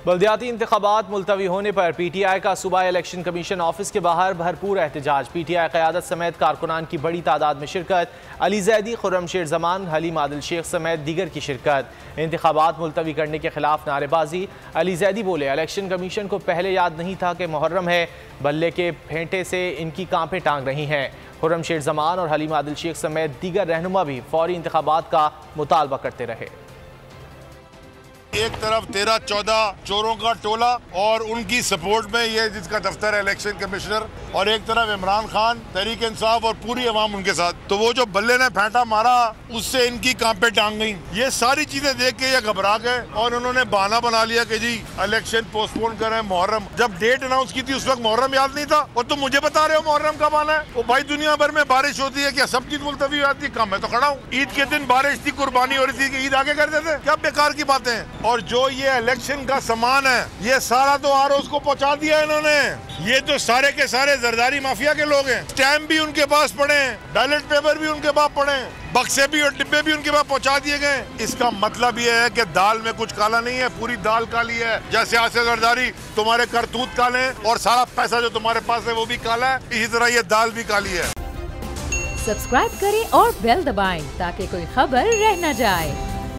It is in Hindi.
बल्दियाती इंतखाबात मुलतवी होने पर PTI का सूबाई इलेक्शन कमीशन ऑफिस के बाहर भरपूर एहतजाज। PTI क़यादत समेत कारकुनान की बड़ी तादाद में शिरकत। अली जैदी, खुर्रमशेर जमान, हलीम आदिल शेख समेत दीगर की शिरकत। इंतखाबात मुलतवी करने के खिलाफ नारेबाजी। अली जैदी बोले, इलेक्शन कमीशन को पहले याद नहीं था कि मुहर्रम है, बल्ले के फेंटे से इनकी कांपें टांग रही हैं। खुर्रमशेर जमान और हलीम आदिल शेख समेत दीगर रहनुमा भी फौरी इंतखाबात का मुतालबा करते रहे। एक तरफ 13-14 चोरों का टोला और उनकी सपोर्ट में ये जिसका दफ्तर है इलेक्शन कमिश्नर, और एक तरफ इमरान खान, तहरीक इंसाफ और पूरी अवाम उनके साथ। तो वो जो बल्ले ने फेंटा मारा उससे इनकी कांपे टांग गई। ये सारी चीजें देख के ये घबरा गए और उन्होंने बहाना बना लिया कि जी इलेक्शन पोस्टपोन करें, मुहर्रम। जब डेट अनाउंस की थी उस वक्त मुहर्रम याद नहीं था, और तुम मुझे बता रहे हो मुहर्रम कब आना है। वो भाई दुनिया भर में बारिश होती है, क्या सब चीज मुलतवी आती है? कम मैं तो खड़ा हूँ। ईद के दिन बारिश थी, कुर्बानी हो रही थी, ईद आगे कर देते, क्या बेकार की बातें हैं। और जो ये इलेक्शन का सामान है ये सारा तो आरओज़ को पहुंचा दिया इन्होंने। ये तो सारे के सारे जरदारी माफिया के लोग हैं। स्टैम्प भी उनके पास पड़े हैं, बैलेट पेपर भी उनके पास पड़े हैं, बक्से भी और डिब्बे भी उनके पास पहुंचा दिए गए। इसका मतलब ये है कि दाल में कुछ काला नहीं है, पूरी दाल काली है। जैसे आसिफ जरदारी तुम्हारे करतूत काले हैं और सारा पैसा जो तुम्हारे पास है वो भी काला है, इसी तरह ये दाल भी काली है। सब्सक्राइब करें और बेल दबाएं ताकि कोई खबर रह न जाए।